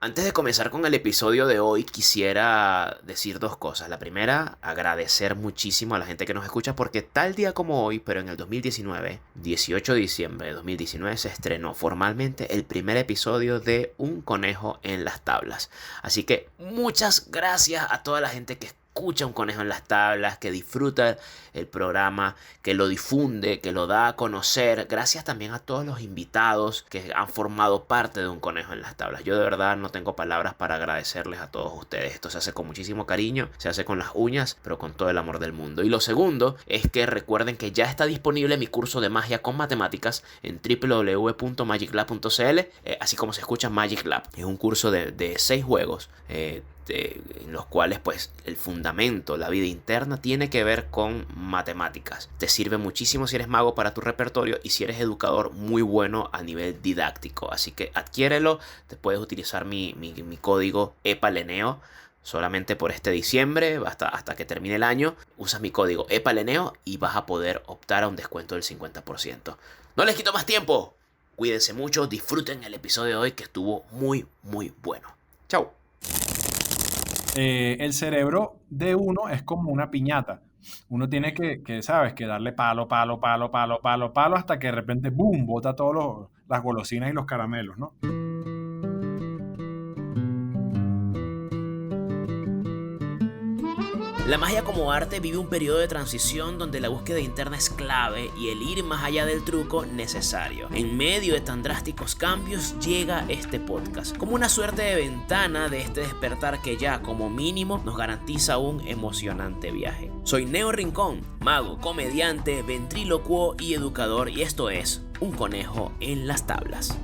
Antes de comenzar con el episodio de hoy, quisiera decir dos cosas. La primera, agradecer muchísimo a la gente que nos escucha porque tal día como hoy, pero en el 2019, 18 de diciembre de 2019, se estrenó formalmente el primer episodio de Un conejo en las tablas. Así que muchas gracias a toda la gente que escucha Un conejo en las tablas, que disfruta el programa, que lo difunde, que lo da a conocer. Gracias también a todos los invitados que han formado parte de Un conejo en las tablas. Yo de verdad no tengo palabras para agradecerles a todos ustedes. Esto se hace con muchísimo cariño, se hace con las uñas, pero con todo el amor del mundo. Y lo segundo es que recuerden que ya está disponible mi curso de magia con matemáticas en www.magiclab.cl, así como se escucha Magic Lab. Es un curso de 6 juegos. En los cuales pues el fundamento, la vida interna tiene que ver con matemáticas. Te sirve muchísimo si eres mago para tu repertorio y si eres educador muy bueno a nivel didáctico. Así que adquiérelo, te puedes utilizar mi código EPALENEO solamente por este diciembre, hasta que termine el año. Usas mi código EPALENEO y vas a poder optar a un descuento del 50%. No les quito más tiempo. Cuídense mucho, disfruten el episodio de hoy que estuvo muy bueno. Chau. El cerebro de uno es como una piñata. Uno tiene ¿sabes? Que darle palo, palo, palo, palo, palo, palo, hasta que de repente, ¡boom!, bota todas las golosinas y los caramelos, ¿no? La magia como arte vive un periodo de transición donde la búsqueda interna es clave y el ir más allá del truco necesario. En medio de tan drásticos cambios llega este podcast, como una suerte de ventana de este despertar que ya como mínimo nos garantiza un emocionante viaje. Soy Neo Rincón, mago, comediante, ventrílocuo y educador, y esto es Un conejo en las tablas.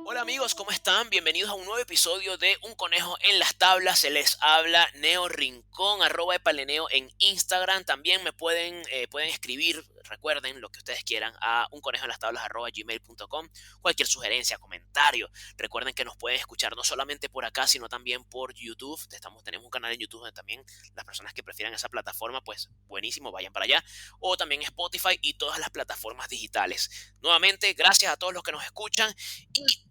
Hola amigos, ¿cómo están? Bienvenidos a un nuevo episodio de Un conejo en las tablas. Se les habla Neo Rincón, @epaleneo en Instagram. También me pueden escribir, recuerden, lo que ustedes quieran a unconejoenlastablas@gmail.com. Cualquier sugerencia, comentario. Recuerden que nos pueden escuchar no solamente por acá, sino también por YouTube. Tenemos un canal en YouTube donde también las personas que prefieran esa plataforma, pues buenísimo, vayan para allá. O también Spotify y todas las plataformas digitales. Nuevamente, gracias a todos los que nos escuchan. Y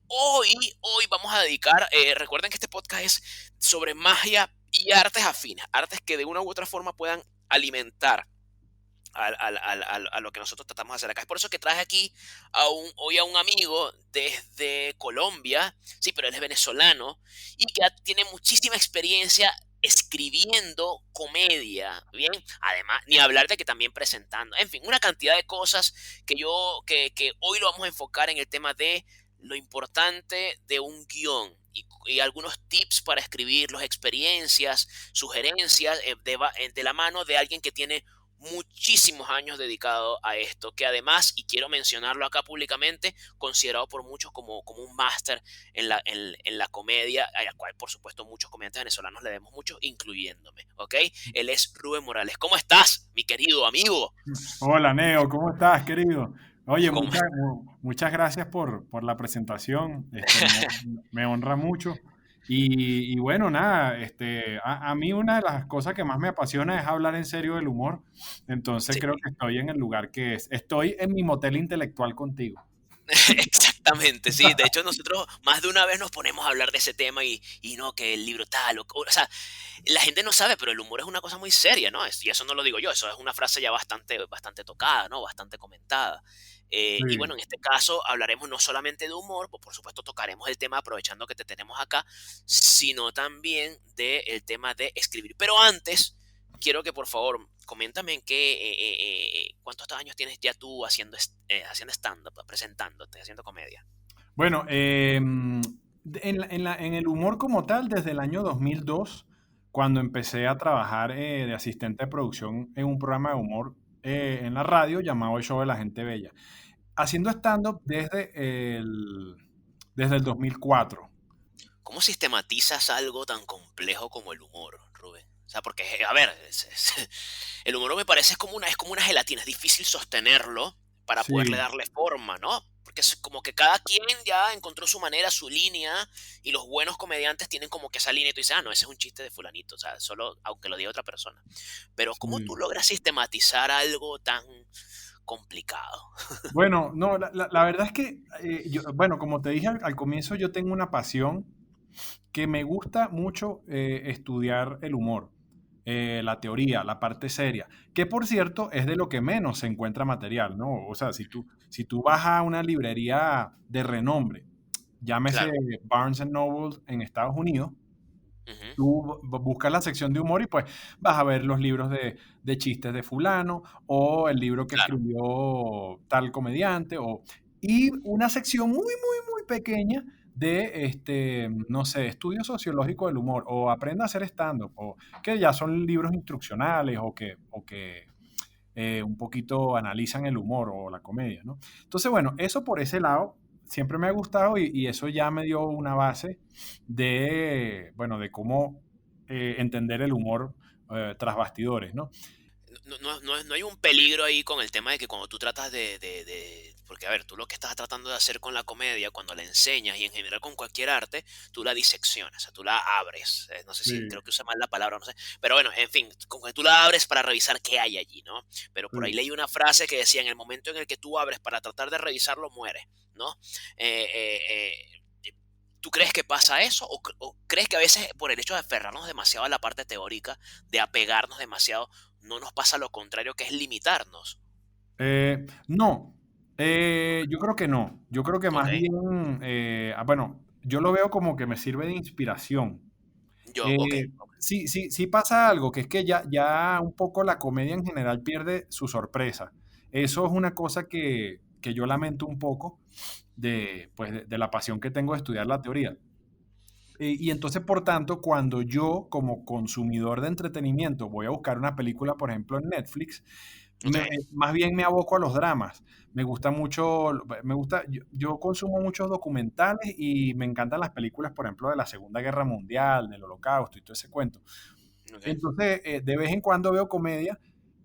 hoy vamos a dedicar, recuerden que este podcast es sobre magia y artes afines, artes que de una u otra forma puedan alimentar a lo que nosotros tratamos de hacer acá. Es por eso que traje aquí hoy a un amigo desde Colombia, sí, pero él es venezolano y que tiene muchísima experiencia escribiendo comedia, ¿bien? Además, ni hablar de que también presentando, en fin, una cantidad de cosas que hoy lo vamos a enfocar en el tema de lo importante de un guión y algunos tips para escribirlos, experiencias, sugerencias de la mano de alguien que tiene muchísimos años dedicado a esto, que además, y quiero mencionarlo acá públicamente, considerado por muchos como un máster en la comedia, a la cual por supuesto muchos comediantes venezolanos le debemos mucho, incluyéndome, ¿ok? Él es Rubén Morales. ¿Cómo estás, mi querido amigo? Hola, Neo, ¿cómo estás, querido? Oye, ¿Cómo muchas gracias por la presentación. Me honra mucho. Y bueno, nada, a mí una de las cosas que más me apasiona es hablar en serio del humor. Entonces Sí. creo que estoy en el lugar que es. Estoy en mi motel intelectual contigo. Exactamente, sí. De hecho, nosotros más de una vez nos ponemos a hablar de ese tema y no, que el libro tal, o sea, la gente no sabe, pero el humor es una cosa muy seria, ¿no? Y eso no lo digo yo, eso es una frase ya bastante tocada, ¿no? Bastante comentada. Y bueno, Sí. en este caso hablaremos no solamente de humor, pues por supuesto tocaremos el tema aprovechando que te tenemos acá, sino también del tema de escribir. Pero antes, quiero que por favor coméntame cuántos años tienes ya tú haciendo stand-up, presentándote, haciendo comedia. Bueno, en el humor como tal, desde el año 2002, cuando empecé a trabajar de asistente de producción en un programa de humor en la radio llamado El Show de la Gente Bella. Haciendo stand-up desde el 2004. ¿Cómo sistematizas algo tan complejo como el humor, Rubén? O sea, porque, a ver, el humor me parece es como una gelatina, es difícil sostenerlo para poderle Sí, darle forma, ¿no? Porque es como que cada quien ya encontró su manera, su línea, y los buenos comediantes tienen como que esa línea y tú dices, ah, no, ese es un chiste de fulanito, o sea, solo aunque lo diga otra persona. Pero ¿cómo tú sí. logras sistematizar algo tan complicado. Bueno, no, la verdad es que, bueno, como te dije al comienzo, yo tengo una pasión que me gusta mucho estudiar el humor, la teoría, la parte seria, que por cierto es de lo que menos se encuentra material, ¿no? O sea, si tú vas a una librería de renombre, llámese Claro. Barnes and Noble en Estados Unidos, Ujú. tú buscas la sección de humor y pues vas a ver los libros de chistes de fulano o el libro que Claro, escribió tal comediante y una sección muy, muy, muy pequeña de, no sé, estudio sociológico del humor o aprenda a hacer stand-up o que ya son libros instruccionales o que un poquito analizan el humor o la comedia, ¿no? Entonces, bueno, eso por ese lado siempre me ha gustado y eso ya me dio una base de, bueno, de cómo entender el humor tras bastidores, ¿no? no hay un peligro ahí con el tema de que cuando tú tratas porque a ver, tú lo que estás tratando de hacer con la comedia, cuando la enseñas y en general con cualquier arte, tú la diseccionas, o sea, tú la abres. No sé si Sí, creo que usa mal la palabra, no sé. Pero bueno, en fin, con que tú la abres para revisar qué hay allí, ¿no? Pero por ahí sí. leí una frase que decía, en el momento en el que tú abres para tratar de revisarlo, mueres, ¿no? Eh, eh, ¿Tú crees que pasa eso? ¿O crees que a veces por el hecho de aferrarnos demasiado a la parte teórica, de apegarnos demasiado, no nos pasa lo contrario, que es limitarnos? No, yo creo que no. Yo creo que Ok, más bien, bueno, yo lo veo como que me sirve de inspiración. ok, Sí, sí, sí pasa algo, que es que ya un poco la comedia en general pierde su sorpresa. Eso es una cosa que yo lamento un poco pues, de la pasión que tengo de estudiar la teoría. Y entonces, por tanto, cuando yo como consumidor de entretenimiento voy a buscar una película, por ejemplo, en Netflix, ok, más bien me aboco a los dramas. Me gusta mucho, yo consumo muchos documentales y me encantan las películas, por ejemplo, de la Segunda Guerra Mundial, del Holocausto y todo ese cuento. ok. Entonces, de vez en cuando veo comedia,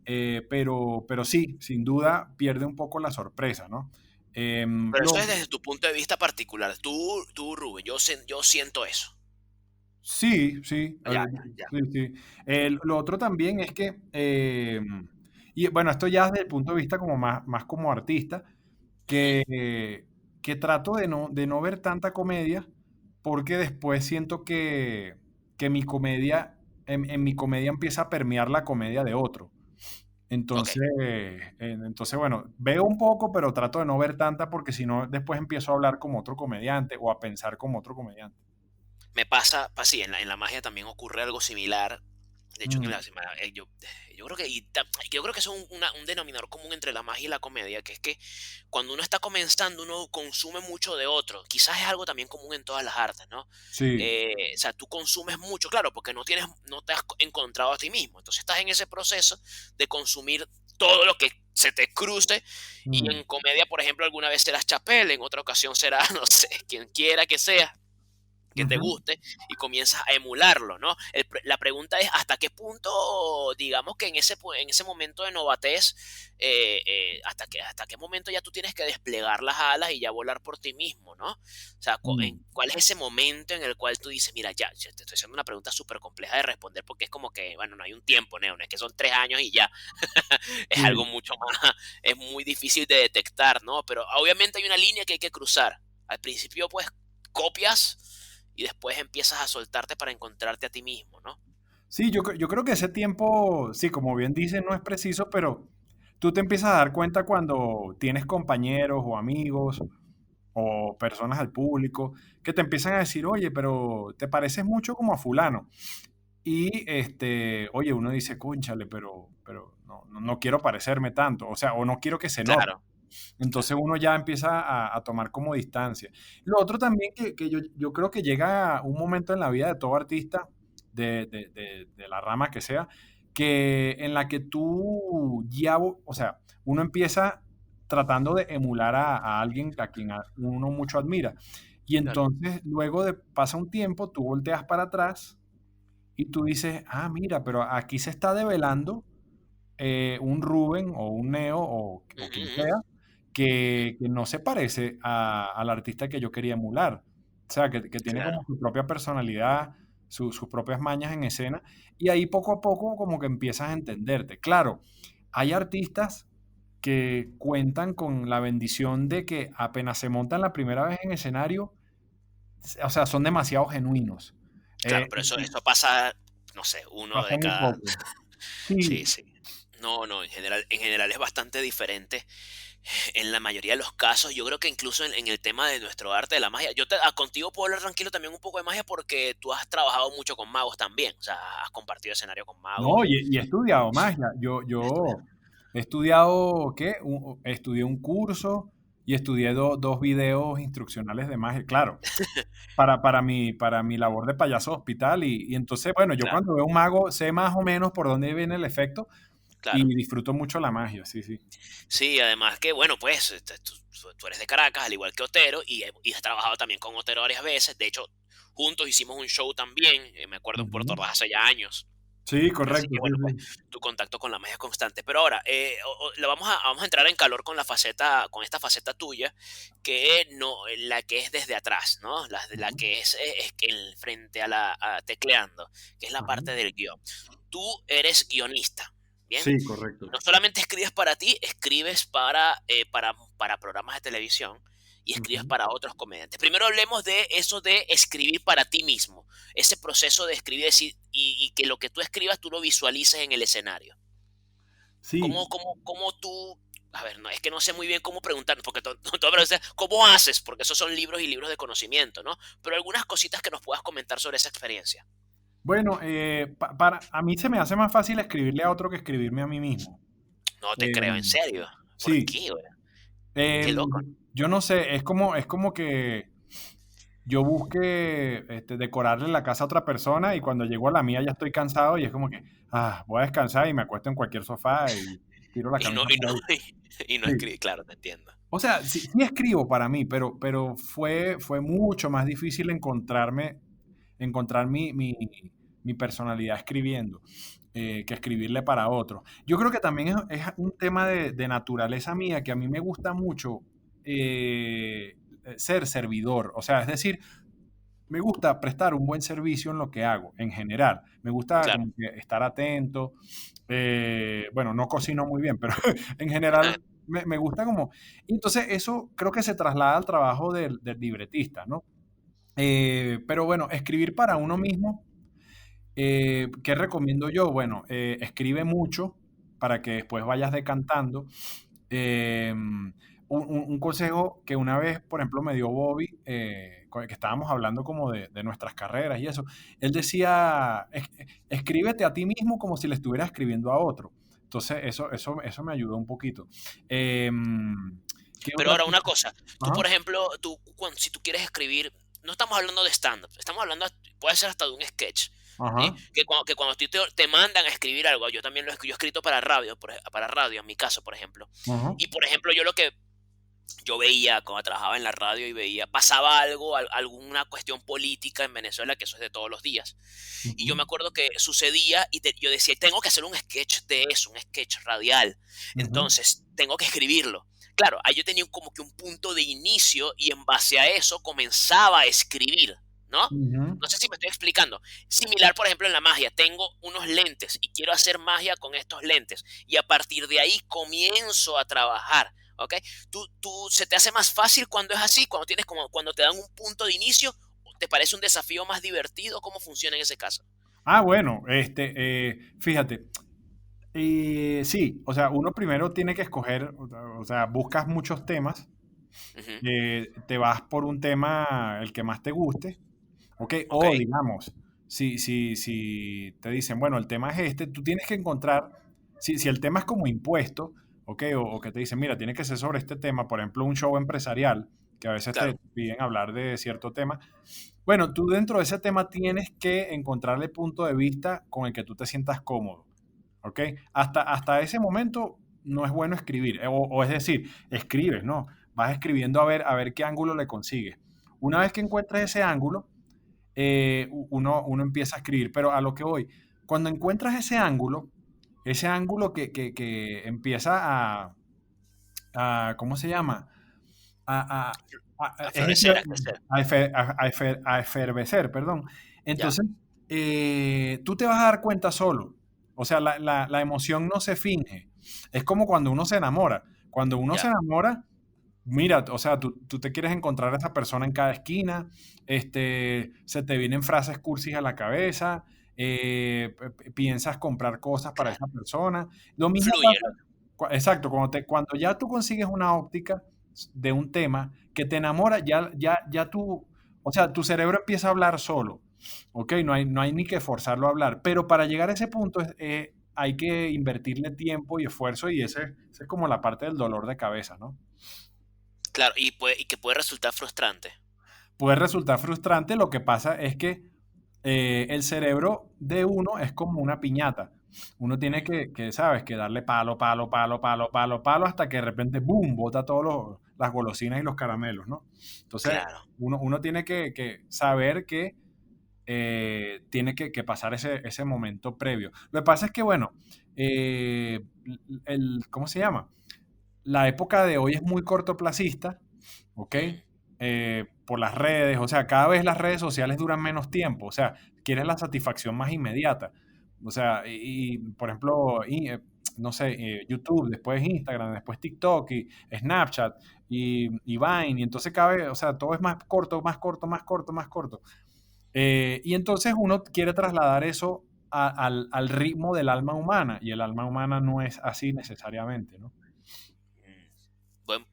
pero sí, sin duda pierde un poco la sorpresa, ¿no? Pero eso es desde tu punto de vista particular. Tú Rubén, yo siento eso. Sí, sí, Ya, ya, ya. sí, sí. Lo otro también es que, y bueno, esto ya desde el punto de vista como más como artista, Ujú. que trato de no ver tanta comedia, porque después siento que mi comedia, en mi comedia empieza a permear la comedia de otro. Ok. Entonces, bueno, veo un poco, pero trato de no ver tanta porque si no, después empiezo a hablar como otro comediante o a pensar como otro comediante. Me pasa, sí, en la magia también ocurre algo similar. De hecho, Mm, yo creo que, yo creo que eso es un denominador común entre la magia y la comedia, que es que cuando uno está comenzando, uno consume mucho de otro. Quizás es algo también común en todas las artes, ¿no? sí. O sea, tú consumes mucho, claro, porque no te has encontrado a ti mismo. Entonces estás en ese proceso de consumir todo lo que se te cruce. Y Mm, en comedia, por ejemplo, alguna vez serás Chapel, en otra ocasión será, no sé, quien quiera que sea que te ujú. guste y comienzas a emularlo, ¿no? La pregunta es hasta qué punto, digamos que en ese momento de novatez, hasta qué momento ya tú tienes que desplegar las alas y ya volar por ti mismo, ¿no? O sea, Mm, ¿cuál es ese momento en el cual tú dices, mira, ya te estoy haciendo una pregunta súper compleja de responder porque es como que, bueno, no hay un tiempo, Neo, no es que son 3 años y ya, es algo sí, mucho más, es muy difícil de detectar, ¿no? Pero obviamente hay una línea que hay que cruzar. Al principio, pues, copias y después empiezas a soltarte para encontrarte a ti mismo, ¿no? sí, yo creo que ese tiempo, sí, como bien dices, no es preciso, pero tú te empiezas a dar cuenta cuando tienes compañeros o amigos o personas al público que te empiezan a decir, oye, pero te pareces mucho como a fulano. Y oye, uno dice, cónchale, pero no quiero parecerme tanto, o sea, o no quiero que se note. Claro, claro. Entonces uno ya empieza a tomar como distancia. Lo otro también que yo creo que llega un momento en la vida de todo artista, de la rama que sea, que en la que tú ya, o sea, uno empieza tratando de emular a alguien a quien uno mucho admira. Y Claro. entonces luego de pasa un tiempo, tú volteas para atrás y tú dices, ah, mira, pero aquí se está develando un Rubén o un Neo o Ujú, quien ujú, sea, ujú. que no se parece al artista que yo quería emular. O sea, que tiene Claro. como su propia personalidad, sus propias mañas en escena, y ahí poco a poco como que empiezas a entenderte. Claro, hay artistas que cuentan con la bendición de que apenas se montan la primera vez en escenario, o sea, son demasiado genuinos. Claro, pero eso pasa, no sé, uno Pasa de muy cada. poco. Sí, Sí, sí. No, no, en general es bastante diferente. En la mayoría de los casos, yo creo que incluso en el tema de nuestro arte de la magia, contigo puedo hablar tranquilo también un poco de magia porque tú has trabajado mucho con magos también, o sea, has compartido escenario con magos no, y y he estudiado magia. Yo he estudiado, ¿qué? Estudié un curso y estudié dos videos instruccionales de magia. Claro, para mi labor de payaso hospital. Y entonces, bueno, yo claro, cuando veo un mago sé más o menos por dónde viene el efecto claro. y disfruto mucho la magia, sí, sí. Sí, además que, bueno, pues tú eres de Caracas, al igual que Otero, y has trabajado también con Otero varias veces. De hecho, juntos hicimos un show también, me acuerdo en Puerto Ujú. Ordaz hace ya años. Sí, Así correcto, que sí, bueno, pues sí. tu contacto con la magia es constante. Pero ahora, vamos a entrar en calor con con esta faceta tuya, que no, la que es desde atrás, ¿no? La Ujú. que es que frente a tecleando, que es la Ajá. parte del guión. Tú eres guionista, ¿bien? Sí, Y correcto. no solamente escribes para ti, escribes para programas de televisión y escribes Ujú. para otros comediantes. Primero hablemos de eso de escribir para ti mismo, ese proceso de escribir y que lo que tú escribas tú lo visualices en el escenario. Sí, ¿Cómo tú, a ver, no, es que no sé muy bien cómo preguntar, porque todo me dice, ¿cómo haces? Porque esos son libros y libros de conocimiento, ¿no? Pero algunas cositas que nos puedas comentar sobre esa experiencia. bueno, a mí se me hace más fácil escribirle a otro que escribirme a mí mismo. No te creo, ¿en Em, serio? ¿Por sí, qué, güey? Qué em, loco. yo no sé, es como que yo busque decorarle la casa a otra persona y cuando llego a la mía ya estoy cansado y es como que, voy a descansar y me acuesto en cualquier sofá y tiro la Y no, camisa y por no, ahí. y no Sí. escribí, claro, te entiendo. O sea, sí, sí escribo para mí, pero fue mucho más difícil encontrar mi personalidad escribiendo, que escribirle para otro. Yo creo que también es un tema de naturaleza mía, que a mí me gusta mucho ser servidor. O sea, es decir, me gusta prestar un buen servicio en lo que hago, en general. Me gusta Claro. como que estar atento. Bueno, no cocino muy bien, pero en general me gusta como. Y entonces eso creo que se traslada al trabajo del libretista, ¿no? Pero bueno, escribir para uno mismo, ¿qué recomiendo yo? Bueno, escribe mucho para que después vayas decantando. Un consejo que una vez, por ejemplo, me dio Bobby, que estábamos hablando como de nuestras carreras y eso, él decía, escríbete a ti mismo como si le estuvieras escribiendo a otro. Entonces, eso me ayudó un poquito. ¿Qué Pero otra ahora una cosa? cosa, tú Ajá, por ejemplo, si tú quieres escribir, no estamos hablando de stand-up, estamos hablando, puede ser hasta de un sketch, ¿sí? ajá, Que cuando a ti te mandan a escribir algo, yo también yo he escrito para radio, para radio en mi caso, por ejemplo. ajá, Y por ejemplo, yo lo que yo veía cuando trabajaba en la radio y veía, pasaba algo, alguna cuestión política en Venezuela, que eso es de todos los días. Y yo ujú, me acuerdo que sucedía y yo decía, tengo que hacer un sketch de eso, un sketch radial. ujú, Entonces, tengo que escribirlo. Claro, ahí yo tenía como que un punto de inicio y en base a eso comenzaba a escribir, ¿no? ujú. No sé si me estoy explicando. Similar, por ejemplo, en la magia. Tengo unos lentes y quiero hacer magia con estos lentes. Y a partir de ahí comienzo a trabajar. ¿Ok? ¿Se te hace más fácil cuando es así? Cuando te dan un punto de inicio, ¿te parece un desafío más divertido? ¿Cómo funciona en ese caso? Bueno, fíjate, sí, o sea, uno primero tiene que escoger, o sea, buscas muchos temas, Ujú. te vas por un tema, el que más te guste, ¿ok? Ok, O digamos, si te dicen, bueno, el tema es este, tú tienes que encontrar, si el tema es como impuesto, ¿ok? O que te dicen, mira, tiene que ser sobre este tema, por ejemplo, un show empresarial, que a veces te claro, piden hablar de cierto tema. Bueno, tú dentro de ese tema tienes que encontrarle punto de vista con el que tú te sientas cómodo, ¿ok? Hasta ese momento no es bueno escribir, o es decir, escribes, ¿no? Vas escribiendo a ver qué ángulo le consigues. Una vez que encuentres ese ángulo, uno empieza a escribir, pero a lo que voy, cuando encuentras ese ángulo que empieza ¿cómo se llama? A, a florecer, a crecer. a efervecer, perdón. Ya, Entonces, tú te vas a dar cuenta solo. O sea, la emoción no se finge. Es como cuando uno se enamora. Cuando uno se Ya, enamora, mira, o sea, tú te quieres encontrar a esa persona en cada esquina, se te vienen frases cursis a la cabeza, piensas comprar cosas para esa claro. persona. Lo mismo Fluye, pasa, ¿no? exacto, cuando ya tú consigues una óptica de un tema que te enamora, ya tú, o sea, tu cerebro empieza a hablar solo, ¿ok? No hay ni que forzarlo a hablar, pero para llegar a ese punto hay que invertirle tiempo y esfuerzo y ese es como la parte del dolor de cabeza, ¿no? Claro, y que puede resultar frustrante. Puede resultar frustrante. Lo que pasa es que el cerebro de uno es como una piñata. Uno tiene ¿sabes? Que darle palo, palo, palo, palo, palo, palo, hasta que de repente, ¡boom!, bota todas las golosinas y los caramelos, ¿no? Entonces, Claro. uno tiene que saber que tiene que pasar ese momento previo. Lo que pasa es que, bueno, ¿cómo se llama? La época de hoy es muy cortoplacista, ¿ok? Mm, Por las redes, o sea, cada vez las redes sociales duran menos tiempo, o sea, quieres la satisfacción más inmediata. O sea, por ejemplo, no sé, YouTube, después Instagram, después TikTok y Snapchat y Vine, y entonces cada vez, o sea, todo es más corto, más corto, más corto, más corto. Y entonces uno quiere trasladar eso al ritmo del alma humana, y el alma humana no es así necesariamente, ¿no? mm. Buen-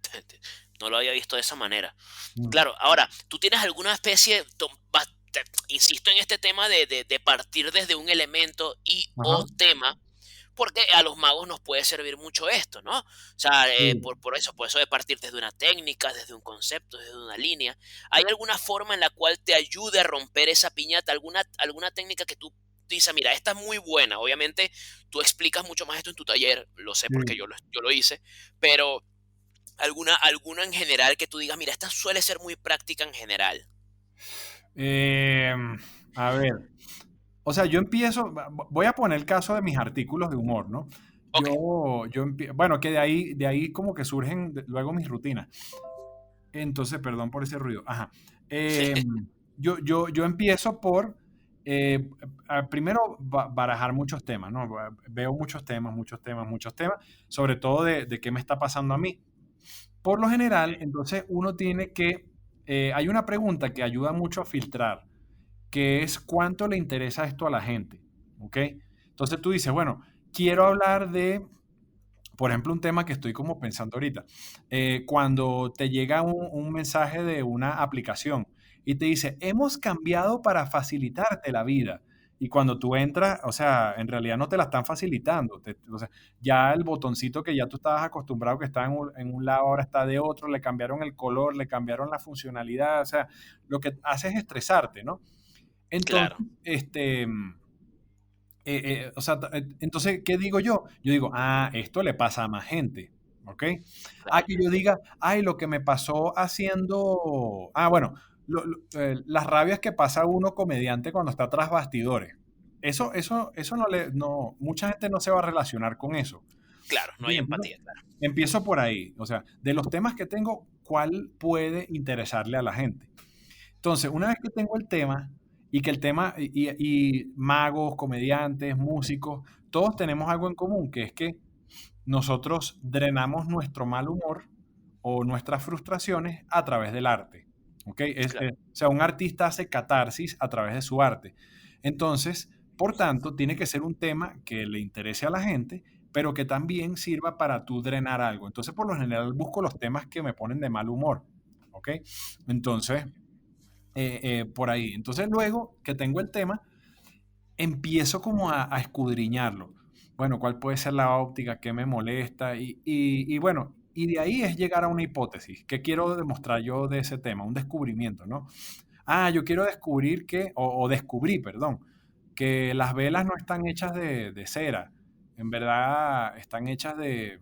no lo había visto de esa manera. Mm. Claro, ahora, ¿tú tienes alguna especie, insisto en este tema de partir desde un elemento y Ajá. o tema, porque a los magos nos puede servir mucho esto, ¿no? O sea, Sí. por eso de partir desde una técnica, desde un concepto, desde una línea. ¿Hay alguna forma en la cual te ayude a romper esa piñata? ¿Alguna técnica que tú dices, mira, esta es muy buena? Obviamente, tú explicas mucho más esto en tu taller, lo sé porque Sí. yo lo hice, pero alguna en general que tú digas, mira, esta suele ser muy práctica en general. Em, a ver, o sea, yo empiezo, voy a poner el caso de mis artículos de humor, ¿no? Ok, Bueno, que de ahí como que surgen luego mis rutinas. Entonces, perdón por ese ruido. Ajá. Yo empiezo por, primero, barajar muchos temas, ¿no? Veo muchos temas, muchos temas, muchos temas, sobre todo de qué me está pasando a mí. Por lo general, entonces uno tiene hay una pregunta que ayuda mucho a filtrar, que es cuánto le interesa esto a la gente, ¿ok? Entonces tú dices, bueno, quiero hablar de, por ejemplo, un tema que estoy como pensando ahorita. Cuando te llega un mensaje de una aplicación y te dice, hemos cambiado para facilitarte la vida. Y cuando tú entras, o sea, en realidad no te la están facilitando. O sea, ya el botoncito que ya tú estabas acostumbrado que estaba en un lado, ahora está de otro, le cambiaron el color, le cambiaron la funcionalidad. O sea, lo que hace es estresarte, ¿no? Entonces, claro, o sea, entonces, ¿qué digo yo? Yo digo, esto le pasa a más gente, ¿ok? claro, Que yo diga, ay, lo que me pasó haciendo, bueno, las rabias que pasa uno comediante cuando está tras bastidores. Eso mucha gente no se va a relacionar con eso. claro, no hay Bien, entonces, empatía, claro. empiezo por ahí, o sea, de los temas que tengo, ¿cuál puede interesarle a la gente? Entonces, una vez que tengo el tema y que el tema, y magos, comediantes, músicos, todos tenemos algo en común, que es que nosotros drenamos nuestro mal humor o nuestras frustraciones a través del arte. ¿Ok? Claro, O sea, un artista hace catarsis a través de su arte. Entonces, por tanto, tiene que ser un tema que le interese a la gente, pero que también sirva para tú drenar algo. Entonces, por lo general, busco los temas que me ponen de mal humor. ¿Ok? Entonces, por ahí. Entonces, luego que tengo el tema, empiezo como a escudriñarlo. Bueno, ¿cuál puede ser la óptica? ¿Qué me molesta? Y bueno, y de ahí es llegar a una hipótesis. ¿Qué quiero demostrar yo de ese tema? Un descubrimiento, ¿no? Yo quiero descubrir o descubrí, perdón, que las velas no están hechas de cera. En verdad están hechas de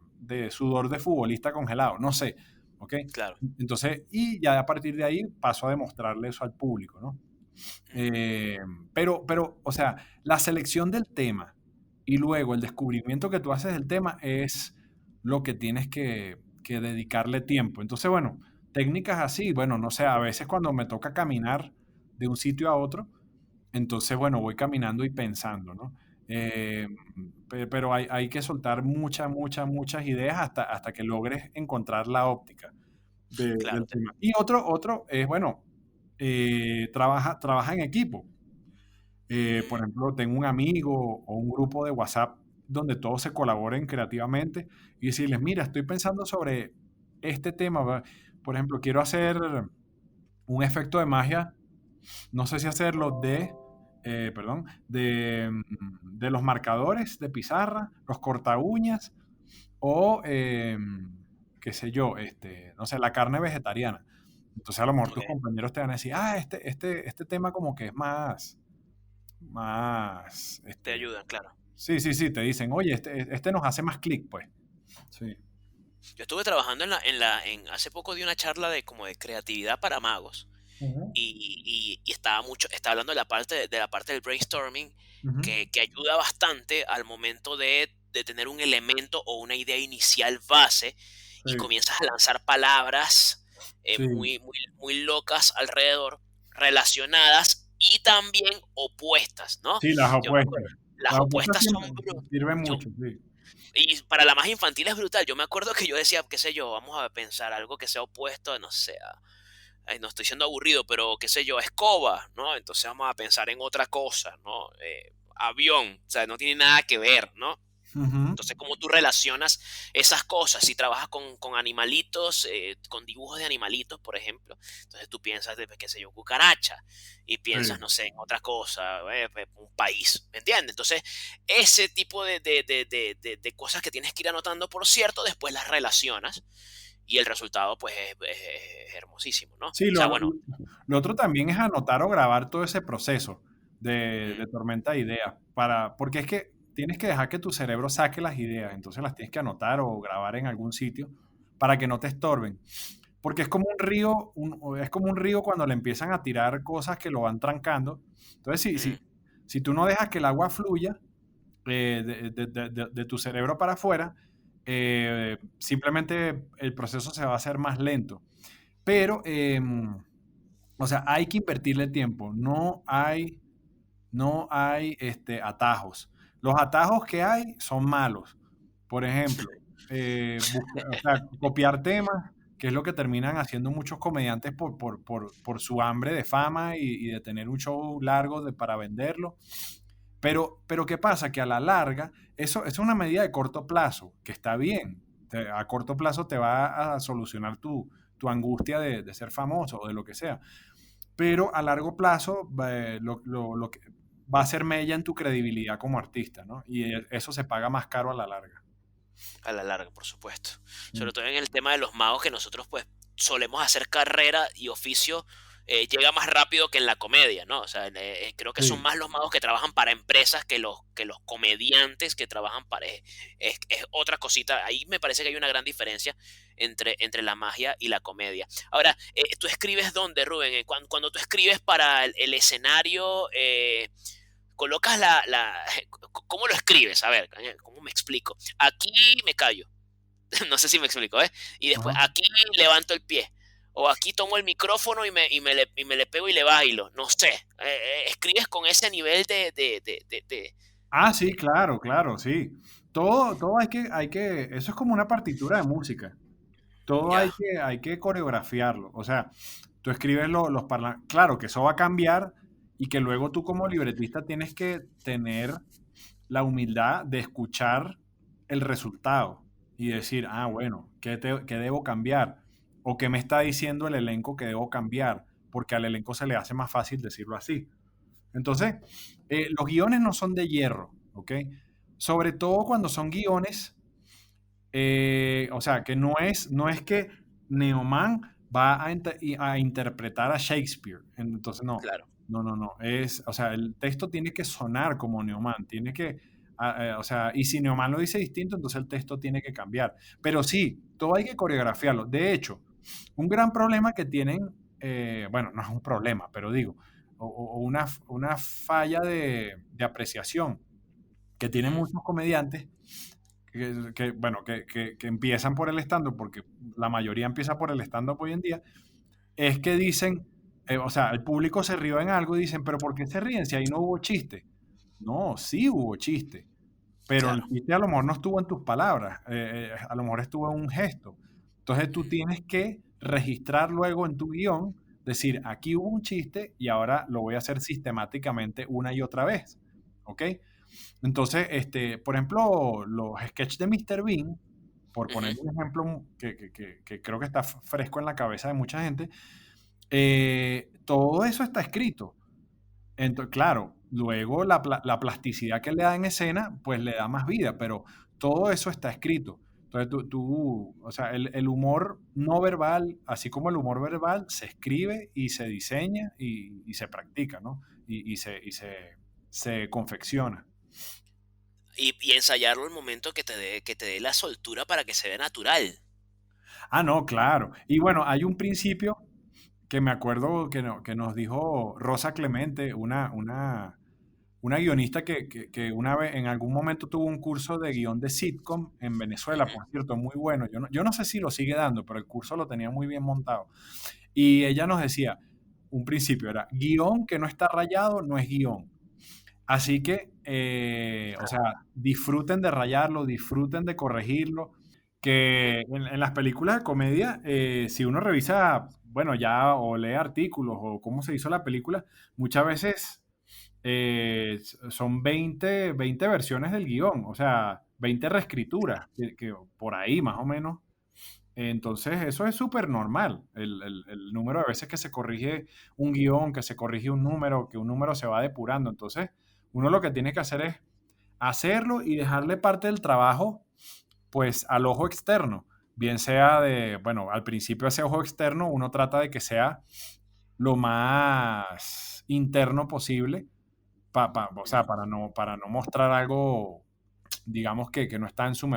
sudor de futbolista congelado. No sé, ¿ok? claro. Entonces, y ya a partir de ahí paso a demostrarle eso al público, ¿no? Mm, Eh, pero, o sea, la selección del tema y luego el descubrimiento que tú haces del tema es lo que tienes que dedicarle tiempo. Entonces, bueno, técnicas así, bueno, no sé, a veces cuando me toca caminar de un sitio a otro, entonces, bueno, voy caminando y pensando, ¿no? Eh, pero hay que soltar muchas ideas hasta que logres encontrar la óptica Claro, del tema. Y otro es, bueno, trabaja en equipo. Por ejemplo, tengo un amigo o un grupo de WhatsApp donde todos se colaboren creativamente y decirles, mira, estoy pensando sobre este tema. Por ejemplo, quiero hacer un efecto de magia, no sé si hacerlo perdón, de los marcadores de pizarra, los corta uñas o, qué sé yo, no sé, la carne vegetariana. Entonces a lo mejor ok, tus compañeros te van a decir, este tema como que es más, te ayudan, claro. sí, te dicen, oye, este nos hace más clic, pues. Sí. Yo estuve trabajando hace poco di una charla de como de creatividad para magos Ujú, y estaba hablando de la parte del brainstorming ujú. que ayuda bastante al momento de tener un elemento o una idea inicial base y Sí, comienzas a lanzar palabras sí, muy locas alrededor, relacionadas y también opuestas, ¿no? sí, las Yo me opuestas. acuerdo, las Las opuestas opuestas son siempre sirven yo, mucho, sí. y para la más infantil es brutal. Yo me acuerdo que yo decía, qué sé yo, vamos a pensar algo que sea opuesto, no sé, ay, no estoy siendo aburrido, pero qué sé yo, escoba, ¿no? Entonces vamos a pensar en otra cosa, ¿no? Avión, o sea, no tiene nada que ver, ¿no? Ujú, Entonces, ¿cómo tú relacionas esas cosas? Si trabajas con animalitos, con dibujos de animalitos, por ejemplo, entonces tú piensas de, qué sé yo, cucaracha, y piensas, sí. no sé, en otra cosa, un país, ¿me entiendes? Entonces, ese tipo de cosas que tienes que ir anotando, por cierto, después las relacionas, y el resultado, pues, es hermosísimo, ¿no? O Sí, sea, bueno, lo otro también es anotar o grabar todo ese proceso mm, de tormenta de ideas, porque es que tienes que dejar que tu cerebro saque las ideas, entonces las tienes que anotar o grabar en algún sitio para que no te estorben. Porque es como un río, es como un río cuando le empiezan a tirar cosas que lo van trancando. Entonces, mm, si tú no dejas que el agua fluya de tu cerebro para afuera, simplemente el proceso se va a hacer más lento. Pero, o sea, hay que invertirle tiempo. No hay atajos. Los atajos que hay son malos. Por ejemplo, o sea, copiar temas, que es lo que terminan haciendo muchos comediantes por su hambre de fama y de tener un show largo para venderlo. Pero ¿qué pasa? Que a la larga, eso es una medida de corto plazo, que está bien. A corto plazo te va a solucionar tu angustia de ser famoso o de lo que sea. Pero a largo plazo lo que va a ser mella en tu credibilidad como artista, ¿no? Y eso se paga más caro a la larga. a la larga, por supuesto. Mm, Sobre todo en el tema de los magos, que nosotros, pues, solemos hacer carrera y oficio llega más rápido que en la comedia, ¿no? O sea, creo que son sí, más los magos que trabajan para empresas que los comediantes que trabajan para... es otra cosita. Ahí me parece que hay una gran diferencia entre la magia y la comedia. Ahora, ¿tú escribes dónde, Rubén? Cuando tú escribes para el escenario, colocas ¿cómo lo escribes? A ver, ¿cómo me explico? Aquí me callo. No sé si me explico, ¿eh? Y después ajá. aquí levanto el pie. O aquí tomo el micrófono y me le pego y le bailo. No sé. Escribes con ese nivel Ah, sí, de- claro, claro, sí. Todo eso es como una partitura de música. Todo ya, hay que coreografiarlo. O sea, tú escribes claro que eso va a cambiar y que luego tú como libretista tienes que tener la humildad de escuchar el resultado y decir, bueno, ¿qué debo cambiar? ¿O qué me está diciendo el elenco que debo cambiar? Porque al elenco se le hace más fácil decirlo así. Entonces, los guiones no son de hierro, ¿ok? Sobre todo cuando son guiones, o sea, que no es que Neoman va a interpretar a Shakespeare. Entonces, no, claro. no, no, no. O sea, el texto tiene que sonar como Neoman, o sea, y si Neoman lo dice distinto, entonces el texto tiene que cambiar. Pero sí, todo hay que coreografiarlo. De hecho, un gran problema que tienen, bueno, no es un problema, pero digo, o una falla de apreciación que tienen Ujú. muchos comediantes bueno, que empiezan por el stand-up, porque la mayoría empieza por el stand-up hoy en día, es que dicen, o sea, el público se rió en algo y dicen, pero ¿por qué se ríen si ahí no hubo chiste? No, sí hubo chiste, pero el Claro. chiste a lo mejor no estuvo en tus palabras, a lo mejor estuvo en un gesto. Entonces tú tienes que registrar luego en tu guión, decir, aquí hubo un chiste y ahora lo voy a hacer sistemáticamente una y otra vez, ¿ok? Entonces, por ejemplo, los sketches de Mr. Bean, por poner Ujú. un ejemplo que creo que está fresco en la cabeza de mucha gente, todo eso está escrito. Entonces, claro, luego la plasticidad que le da en escena, pues le da más vida, pero todo eso está escrito. Entonces, o sea, el humor no verbal, así como el humor verbal, se escribe y se diseña y se practica, ¿no? Se confecciona. Y ensayarlo el momento que te dé la soltura para que se vea natural. Ah, no, claro. Y bueno, hay un principio que me acuerdo que nos dijo Rosa Clemente, una guionista que una vez, en algún momento tuvo un curso de guión de sitcom en Venezuela, Ujú. por cierto, muy bueno. Yo no sé si lo sigue dando, pero el curso lo tenía muy bien montado. Y ella nos decía, un principio era, guión que no está rayado no es guión. Así que, o sea, disfruten de rayarlo, disfruten de corregirlo, Ujú. que en las películas de comedia, si uno revisa, bueno, ya o lee artículos o cómo se hizo la película, muchas veces son 20 versiones del guión, o sea, 20 reescrituras, que por ahí más o menos. Entonces, eso es súper normal, el número de veces que se corrige un guión, que se corrige un número, que un número se va depurando. Entonces, uno lo que tiene que hacer es hacerlo y dejarle parte del trabajo, pues, al ojo externo. Bien sea bueno, al principio ese ojo externo uno trata de que sea lo más interno posible, o sea, Ujú. para no mostrar algo, digamos que no está en su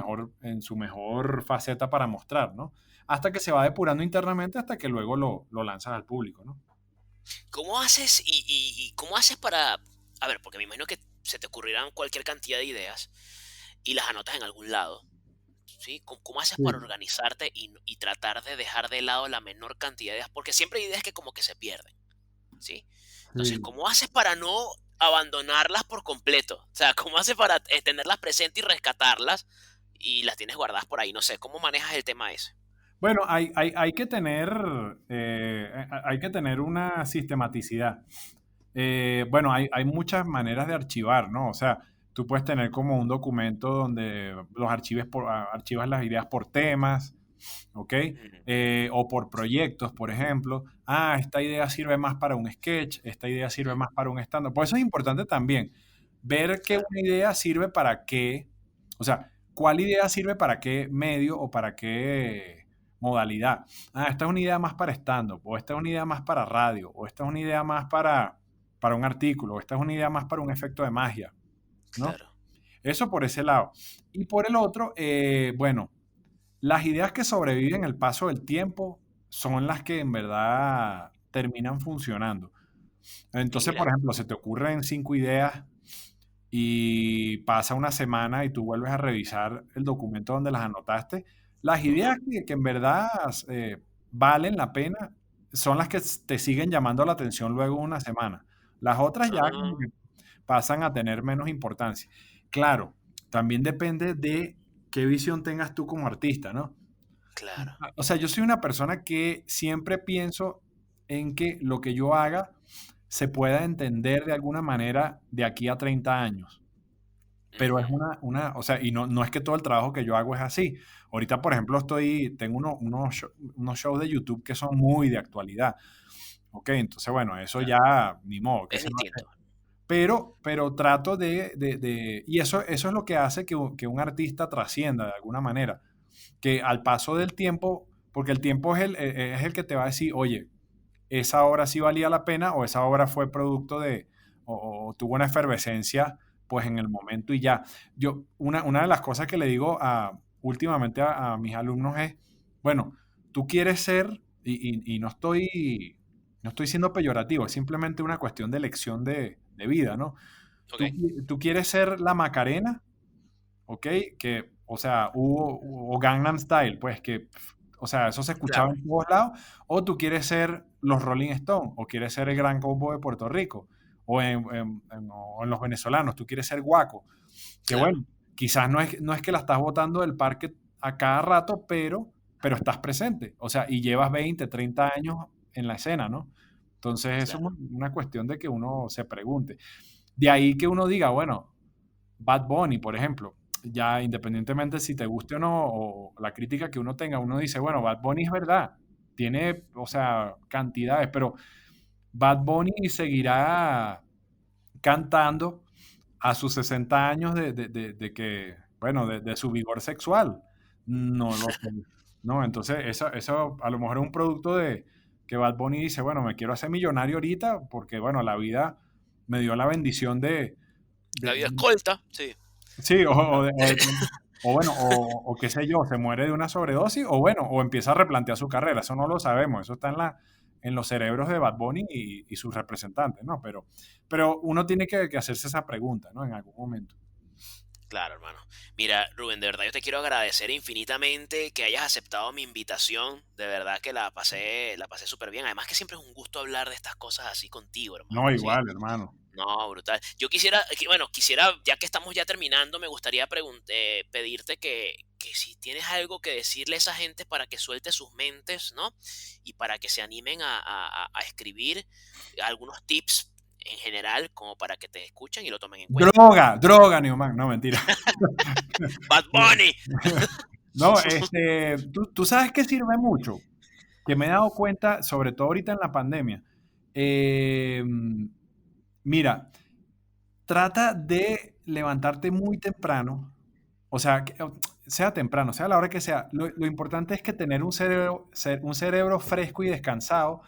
mejor faceta para mostrar, ¿no? Hasta que se va depurando internamente hasta que luego lo lanzas al público, ¿no? ¿Cómo haces y cómo haces para, a ver, porque me imagino que se te ocurrirán cualquier cantidad de ideas y las anotas en algún lado, ¿sí? ¿Cómo haces para Sí, organizarte y tratar de dejar de lado la menor cantidad de ideas? Porque siempre hay ideas que como que se pierden, ¿sí? Entonces, sí. ¿cómo haces para no abandonarlas por completo? O sea, ¿cómo haces para tenerlas presentes y rescatarlas y las tienes guardadas por ahí? No sé, ¿cómo manejas el tema ese? Bueno, hay que tener una sistematicidad. Bueno, hay muchas maneras de archivar, ¿no? O sea, tú puedes tener como un documento donde archivas las ideas por temas, ¿ok? Ujú. O por proyectos, por ejemplo. Ah, esta idea sirve más para un sketch, esta idea sirve más para un stand-up. Por eso es importante también ver que Claro. una idea sirve para qué, o sea, cuál idea sirve para qué medio o para qué modalidad. Ah, esta es una idea más para stand-up, o esta es una idea más para radio, o esta es una idea más para un artículo, o esta es una idea más para un efecto de magia, ¿no? Claro. Eso por ese lado. Y por el otro, bueno, las ideas que sobreviven el paso del tiempo son las que en verdad terminan funcionando. Entonces, por Mira. ejemplo, se te ocurren 5 ideas y pasa una semana y tú vuelves a revisar el documento donde las anotaste. Las Ujú. ideas que en verdad valen la pena son las que te siguen llamando la atención luego de una semana. Las otras ya como Ah, que pasan a tener menos importancia. Claro, también depende de qué visión tengas tú como artista, ¿no? claro. O sea, yo soy una persona que siempre pienso en que lo que yo haga se pueda entender de alguna manera de aquí a 30 años. Pero es Ujú. o sea, y no es que todo el trabajo que yo hago es así. Ahorita, por ejemplo, tengo unos shows de YouTube que son muy de actualidad. Ok, entonces, bueno, eso Claro. ya ni modo, ¿qué Es se va a hacer? distinto. Pero trato y eso es lo que hace que un artista trascienda de alguna manera, que al paso del tiempo, porque el tiempo es el que te va a decir, oye, esa obra sí valía la pena o esa obra fue producto o tuvo una efervescencia pues en el momento y ya. Una de las cosas que le digo últimamente a mis alumnos es, bueno, tú quieres ser, y no estoy siendo peyorativo, es simplemente una cuestión de elección de vida, ¿no? Ok. Tú quieres ser la Macarena, ¿ok? O sea, o Gangnam Style, pues o sea, eso se escuchaba Claro. en todos lados, o tú quieres ser los Rolling Stones, o quieres ser el Gran Combo de Puerto Rico, o en los venezolanos, tú quieres ser guaco, que claro, bueno, quizás no es que la estás botando del parque a cada rato, pero estás presente, o sea, y llevas 20, 30 años en la escena, ¿no? Entonces, eso es claro. una cuestión de que uno se pregunte. De ahí que uno diga, bueno, Bad Bunny, por ejemplo, ya independientemente si te guste o no, o la crítica que uno tenga, uno dice, bueno, Bad Bunny es verdad, tiene, o sea, cantidades, pero Bad Bunny seguirá cantando a sus 60 años de que, bueno, de su vigor sexual. No lo sé, ¿no? Entonces, eso a lo mejor es un producto de que Bad Bunny dice, bueno, me quiero hacer millonario ahorita porque, bueno, la vida me dio la bendición La de, vida es corta, sí. sí, o bueno, o qué sé yo, se muere de una sobredosis, o bueno, o empieza a replantear su carrera, eso no lo sabemos, eso está en los cerebros de Bad Bunny y sus representantes, ¿no? Pero uno tiene que hacerse esa pregunta, ¿no? En algún momento. Claro, hermano. Mira, Rubén, de verdad yo te quiero agradecer infinitamente que hayas aceptado mi invitación. De verdad que la pasé súper bien. Además que siempre es un gusto hablar de estas cosas así contigo, hermano. No, ¿Sí? igual, hermano. No, brutal. Yo quisiera, bueno, quisiera, ya que estamos ya terminando, me gustaría pedirte que si tienes algo que decirle a esa gente para que suelte sus mentes, ¿no? Y para que se animen a escribir algunos tips en general, como para que te escuchen y lo tomen en cuenta. Droga, droga, Newman, no, mentira. Bad Bunny. No, tú sabes que sirve mucho, que me he dado cuenta, sobre todo ahorita en la pandemia. Eh, Mira, trata de levantarte muy temprano, o sea, sea temprano, sea a la hora que sea. Lo importante es que tener un cerebro fresco y descansado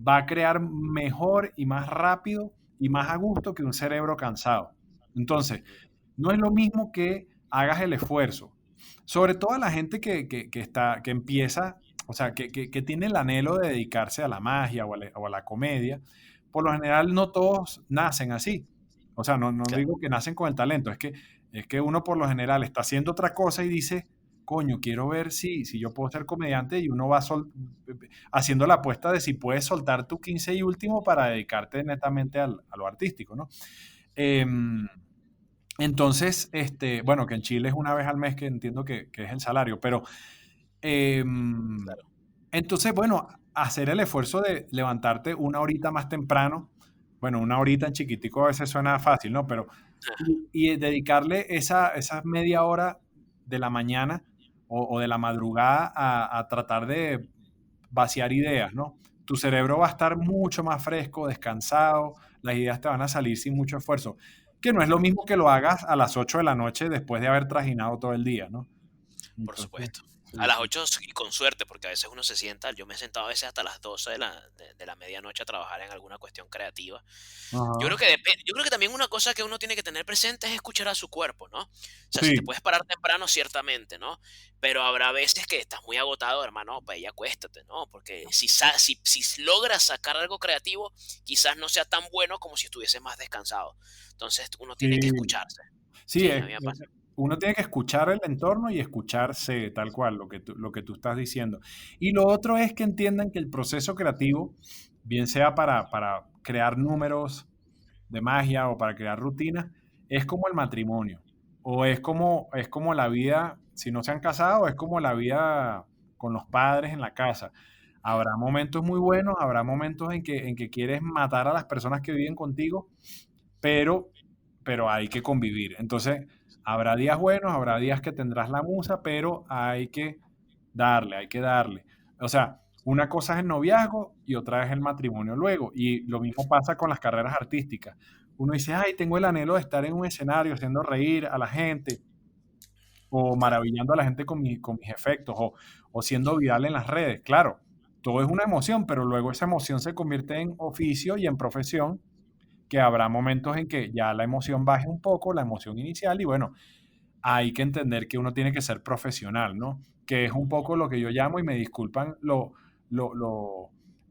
va a crear mejor y más rápido y más a gusto que un cerebro cansado. Entonces, no es lo mismo que hagas el esfuerzo. Sobre todo a la gente que empieza, o sea, que tiene el anhelo de dedicarse a la magia o a la comedia. Por lo general, no todos nacen así. O sea, no Claro, digo que nacen con el talento, es que uno por lo general está haciendo otra cosa y dice, coño, quiero ver si yo puedo ser comediante y uno va haciendo la apuesta de si puedes soltar tu 15 y último para dedicarte netamente a lo artístico, ¿no? Em, entonces, bueno, que en Chile es una vez al mes que entiendo que es el salario, pero em, claro. entonces, bueno, hacer el esfuerzo de levantarte una horita más temprano, bueno, una horita en chiquitico a veces suena fácil, ¿no? Pero, y dedicarle esa media hora de la mañana o de la madrugada a tratar de vaciar ideas, ¿no? Tu cerebro va a estar mucho más fresco, descansado, las ideas te van a salir sin mucho esfuerzo, que no es lo mismo que lo hagas a las 8 de la noche después de haber trajinado todo el día, ¿no? Por Entonces, supuesto. A sí, las sí. 8 y con suerte, porque a veces uno se sienta, yo me he sentado a veces hasta las 12 de la medianoche a trabajar en alguna cuestión creativa. Ajá. Yo creo que también una cosa que uno tiene que tener presente es escuchar a su cuerpo, ¿no? O sea, si te Sí, puedes parar temprano, ciertamente, ¿no? Pero habrá veces que estás muy agotado, hermano, pues ya acuéstate, ¿no? Porque si logras sacar algo creativo, quizás no sea tan bueno como si estuviese más descansado. Entonces uno tiene que sí. escucharse. Sí, Sí, a mí me pasa. uno tiene que escuchar el entorno y escucharse tal cual, lo que tú estás diciendo. Y lo otro es que entiendan que el proceso creativo, bien sea para crear números de magia o para crear rutinas, es como el matrimonio. O es como la vida, si no se han casado, es como la vida con los padres en la casa. Habrá momentos muy buenos, habrá momentos en que quieres matar a las personas que viven contigo, pero, pero hay que convivir. Entonces, habrá días buenos, habrá días que tendrás la musa, pero hay que darle, hay que darle. O sea, una cosa es el noviazgo y otra es el matrimonio luego. Y lo mismo pasa con las carreras artísticas. Uno dice, ay, tengo el anhelo de estar en un escenario haciendo reír a la gente o Claro, maravillando a la gente con mis efectos o siendo viral en las redes. Claro, todo es una emoción, pero luego esa emoción se convierte en oficio y en profesión, que habrá momentos en que ya la emoción baje un poco, la emoción inicial, y bueno, hay que entender que uno tiene que ser profesional, ¿no? Que es un poco lo que yo llamo, y me disculpan lo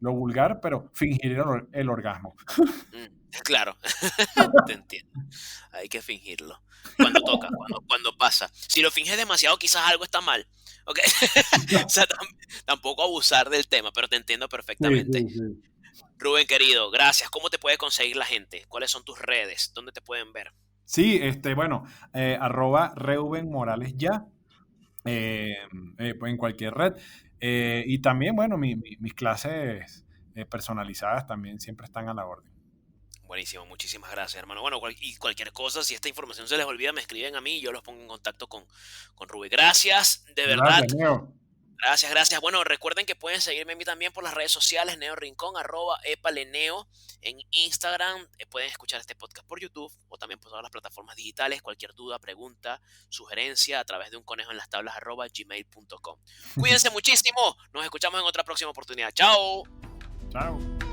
vulgar, pero fingir el orgasmo. claro, te entiendo. Hay que fingirlo. Cuando toca, cuando pasa. Si lo finges demasiado, quizás algo está mal. ¿Ok? O sea, tampoco abusar del tema, pero te entiendo Sí, perfectamente. sí, sí. Rubén, querido, gracias. ¿Cómo te puede conseguir la gente? ¿Cuáles son tus redes? ¿Dónde te pueden ver? Sí, bueno, arroba Reuben Morales ya, eh, pues en cualquier red. Y también, bueno, mis clases personalizadas también siempre están a la orden. Buenísimo, muchísimas gracias, hermano. Bueno, y cualquier cosa, si esta información se les olvida, me escriben a mí y yo los pongo en contacto con Rubén. Gracias, de verdad. Gracias, Leo. Gracias, gracias. Bueno, recuerden que pueden seguirme a mí también por las redes sociales, Neo Rincón, @epaleneo en Instagram. Pueden escuchar este podcast por YouTube o también por todas las plataformas digitales. Cualquier duda, pregunta, sugerencia a través de un conejo en las tablas @gmail.com. Cuídense muchísimo. Nos escuchamos en otra próxima oportunidad. Chao. Chao.